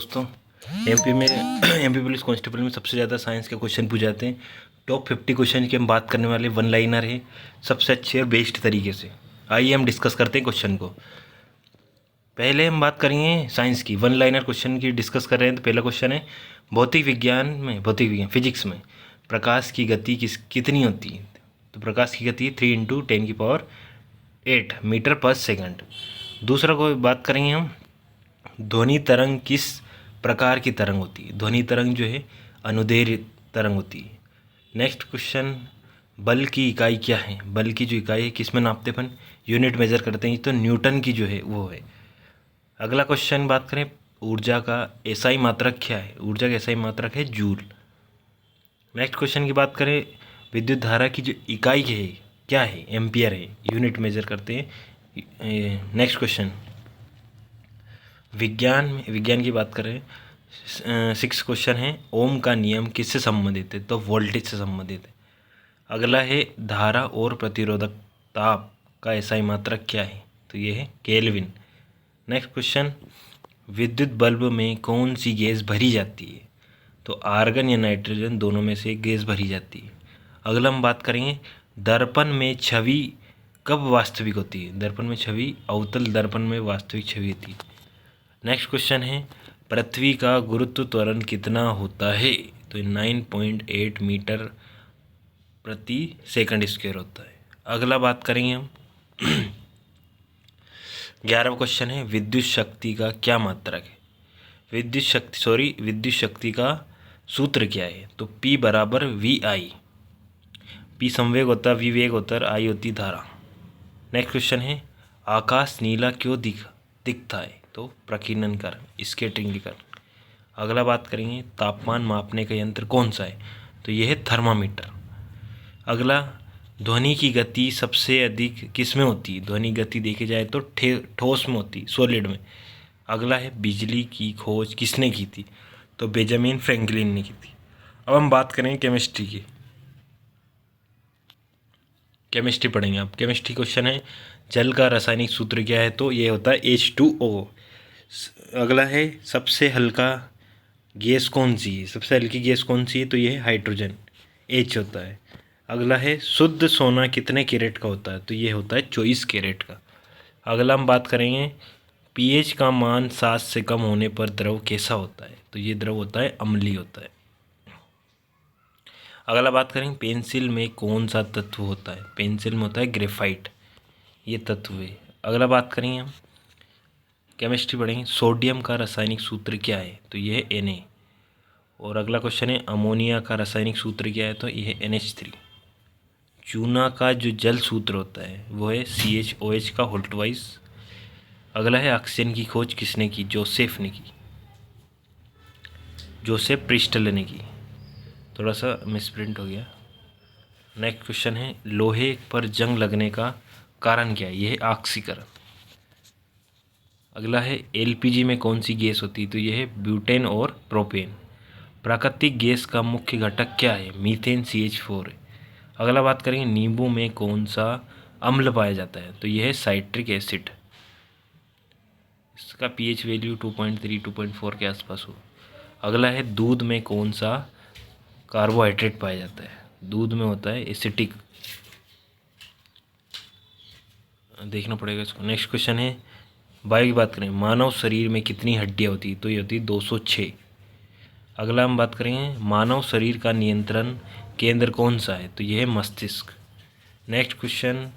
दोस्तों, एमपी में MP police constable में सबसे ज़्यादा साइंस के क्वेश्चन पूछे जाते हैं। टॉप 50 क्वेश्चन की हम बात करने वाले, वन लाइनर है, सबसे अच्छे और बेस्ट तरीके से। आइए हम डिस्कस करते हैं क्वेश्चन को। पहले हम बात करेंगे साइंस की, वन लाइनर क्वेश्चन की डिस्कस कर रहे हैं। तो पहला क्वेश्चन है, भौतिक विज्ञान फिजिक्स में प्रकाश की गति कितनी होती है? तो प्रकाश की गति 3 × 10⁸ मीटर पर सेकंड। दूसरा कोई बात करेंगे हम, ध्वनि तरंग किस प्रकार की तरंग होती है? ध्वनि तरंग जो है अनुदैर्ध्य तरंग होती है। नेक्स्ट क्वेश्चन, बल की इकाई क्या है? बल की जो इकाई है किस में नापते अपन? यूनिट मेजर करते हैं तो न्यूटन की जो है वो है। अगला क्वेश्चन बात करें, ऊर्जा का एसआई मात्रक क्या है? ऊर्जा का एसआई मात्रक है जूल। नेक्स्ट क्वेश्चन की बात करें, विद्युत धारा की जो इकाई है क्या है? एम्पियर है, यूनिट मेजर करते हैं। नेक्स्ट क्वेश्चन, विज्ञान की बात करें, 6 क्वेश्चन है, ओम का नियम किससे संबंधित है? तो वोल्टेज से संबंधित है। अगला है, धारा और प्रतिरोधक ताप का एसआई मात्रक क्या है? तो ये है केल्विन। नेक्स्ट क्वेश्चन, विद्युत बल्ब में कौन सी गैस भरी जाती है? तो आर्गन या नाइट्रोजन, दोनों में से एक गैस भरी जाती है। अगला हम बात करेंगे, दर्पण में छवि कब वास्तविक होती है? दर्पण में छवि, अवतल दर्पण में वास्तविक छवि होती है। नेक्स्ट क्वेश्चन है, पृथ्वी का गुरुत्व त्वरण कितना होता है? तो 9.8 मीटर प्रति सेकंड स्क्वायर होता है। अगला बात करेंगे हम 11वां क्वेश्चन है, विद्युत शक्ति का क्या मात्रक है? विद्युत शक्ति का सूत्र क्या है? तो P बराबर VI। P संवेग होता है, V वेग होता है, I होती धारा। नेक्स्ट क्वेश्चन है, आकाश नीला क्यों दिखता है? तो प्रकीर्णन कारण, स्कैटरिंग के कारण। अगला बात करेंगे, तापमान मापने का यंत्र कौन सा है? तो यह है थर्मामीटर। अगला, ध्वनि की गति सबसे अधिक किस में होती है? ध्वनि गति देखी जाए तो ठोस में होती, सॉलिड में। अगला है, बिजली की खोज किसने की थी? तो बेंजामिन फ्रैंकलिन ने की थी। अब हम बात करेंगे केमिस्ट्री की। केमिस्ट्री पढ़ेंगे आप। केमिस्ट्री क्वेश्चन है, जल का रासायनिक सूत्र क्या है? तो ये होता है H2O। अगला है, सबसे हल्का गैस कौन सी है? सबसे हल्की गैस कौन सी है? तो ये है हाइड्रोजन, H होता है। अगला है, शुद्ध सोना कितने कैरेट का होता है? तो ये होता है 24 कैरेट का। अगला हम बात करेंगे, pH का मान 7 से कम होने पर द्रव कैसा होता है? तो ये द्रव होता है अम्लीय होता है। अगला बात करेंगे, पेंसिल में कौन सा तत्व होता है? पेंसिल में होता है ग्रेफाइट, ये तत्व है। अगला बात करेंगे हम, केमिस्ट्री पढ़ेंगे, सोडियम का रासायनिक सूत्र क्या है? तो ये है Na। और अगला क्वेश्चन है, अमोनिया का रासायनिक सूत्र क्या है? तो ये है NH3। चूना का जो जल सूत्र होता है वो है CHOH का होल्टवाइज। अगला है, ऑक्सीजन की खोज किसने की? जोसेफ ने की, जोसेफ प्रिस्टल ने की। थोड़ा सा मिसप्रिंट हो गया। नेक्स्ट क्वेश्चन है, लोहे पर जंग लगने का कारण क्या है? यह है ऑक्सीकरण। अगला है, LPG में कौन सी गैस होती है? तो यह है ब्यूटेन और प्रोपेन। प्राकृतिक गैस का मुख्य घटक क्या है? मीथेन CH4 है। अगला बात करेंगे, नींबू में कौन सा अम्ल पाया जाता है? तो यह है साइट्रिक एसिड। इसका pH वैल्यू 2.3 2.4 के आसपास हो। अगला है, दूध में कौन सा कार्बोहाइड्रेट पाया जाता है? दूध में होता है एसिटिक, देखना पड़ेगा इसको। नेक्स्ट क्वेश्चन है, वायु की बात करें, मानव शरीर में कितनी हड्डियाँ होती है? तो ये होती है 206। अगला हम बात करेंगे, मानव शरीर का नियंत्रण केंद्र कौन सा है? तो ये है मस्तिष्क। नेक्स्ट क्वेश्चन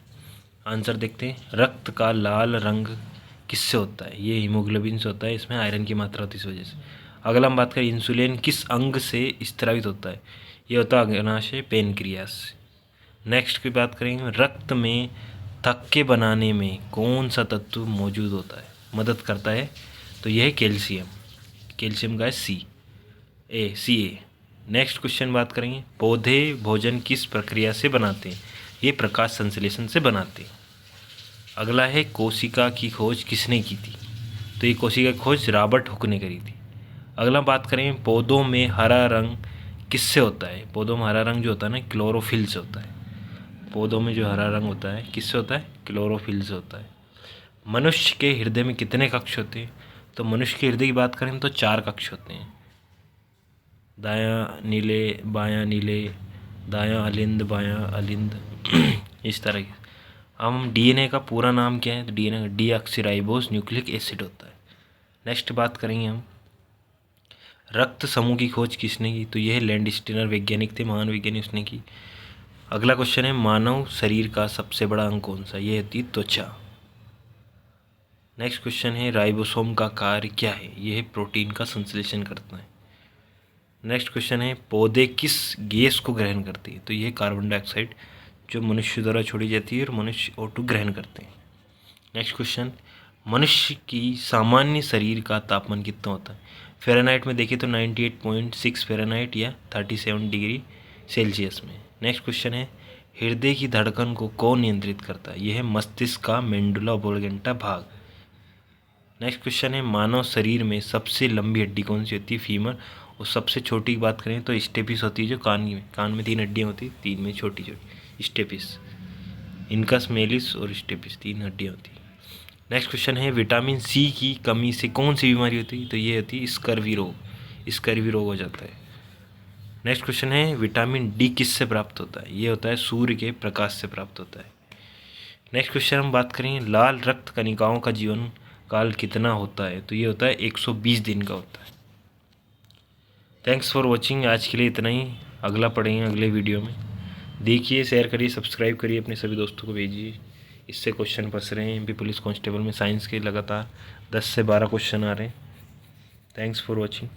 आंसर देखते हैं, रक्त का लाल रंग किससे होता है? ये हीमोग्लोबिन से होता है, इसमें आयरन की मात्रा होती है इस वजह से। अगला हम बात करें, इंसुलिन किस अंग से स्त्रावित होता है? ये होता है अग्नाशय, पेनक्रियास से। नेक्स्ट की बात करेंगे, रक्त में थक्के बनाने में कौन सा तत्व मौजूद होता है, मदद करता है? तो यह है कैल्शियम, कैल्शियम का है Ca। नेक्स्ट क्वेश्चन बात करेंगे, पौधे भोजन किस प्रक्रिया से बनाते हैं? ये प्रकाश संश्लेषण से बनाते हैं। अगला है, कोशिका की खोज किसने की थी? तो ये कोशिका की खोज रॉबर्ट हुक ने करी थी। अगला बात करें, पौधों में हरा रंग किससे होता है? पौधों में हरा रंग जो होता है ना, क्लोरोफिल से होता है। पौधों में जो हरा रंग होता है किससे होता है? क्लोरोफिल से होता है। मनुष्य के हृदय में कितने कक्ष होते हैं? तो मनुष्य के हृदय की बात करें तो 4 कक्ष होते हैं, दायां नीले, बायां नीले, दायां अलिंद, बायां अलिंद इस तरह के। अब हम डीएनए का पूरा नाम क्या है, तो डीएनए डीऑक्सीराइबोस न्यूक्लिक एसिड होता है। नेक्स्ट बात करेंगे हम रक्त समूह की खोज किसने की, तो यह लैंडस्टीनर वैज्ञानिक थे, महान वैज्ञानिक उसने की। अगला क्वेश्चन है मानव शरीर का सबसे बड़ा अंग कौन सा, यह होती त्वचा। नेक्स्ट क्वेश्चन है राइबोसोम का कार्य क्या है, यह प्रोटीन का संश्लेषण करता है। नेक्स्ट क्वेश्चन है पौधे किस गैस को ग्रहण करते हैं, तो यह कार्बन डाइऑक्साइड जो मनुष्य द्वारा छोड़ी जाती है और मनुष्य O2 ग्रहण करते हैं। नेक्स्ट क्वेश्चन मनुष्य की सामान्य शरीर का तापमान कितना होता है, फ़ारेनहाइट में देखें तो 98.6 फ़ारेनहाइट या 37 डिग्री सेल्सियस में। नेक्स्ट क्वेश्चन है हृदय की धड़कन को कौन नियंत्रित करता है, यह है मस्तिष्क का मेंडुला ओब्लिगेटा भाग। नेक्स्ट क्वेश्चन है मानव शरीर में सबसे लंबी हड्डी कौन सी होती है, फीमर। और सबसे छोटी की बात करें तो स्टेपिस होती है, जो कान में 3 हड्डियाँ होती हैं, 3 में छोटी छोटी स्टेपिस, इनकस मेलिस और स्टेपिस 3 हड्डियाँ होती हैं। नेक्स्ट क्वेश्चन है विटामिन सी की कमी से कौन सी बीमारी होती है, तो ये होती है स्कर्वी रोग हो जाता है। नेक्स्ट क्वेश्चन है विटामिन डी किससे प्राप्त होता है, ये होता है सूर्य के प्रकाश से प्राप्त होता है। नेक्स्ट क्वेश्चन हम बात करें लाल रक्त कणिकाओं का जीवन काल कितना होता है, तो ये होता है 120 दिन का होता है। थैंक्स फॉर वॉचिंग, आज के लिए इतना ही, अगला पढ़ेंगे अगले वीडियो में। देखिए, शेयर करिए, सब्सक्राइब करिए, अपने सभी दोस्तों को भेजिए। इससे क्वेश्चन फंस रहे हैं, एमपी पुलिस कांस्टेबल में साइंस के लगातार 10 से 12 क्वेश्चन आ रहे हैं। Thanks for watching.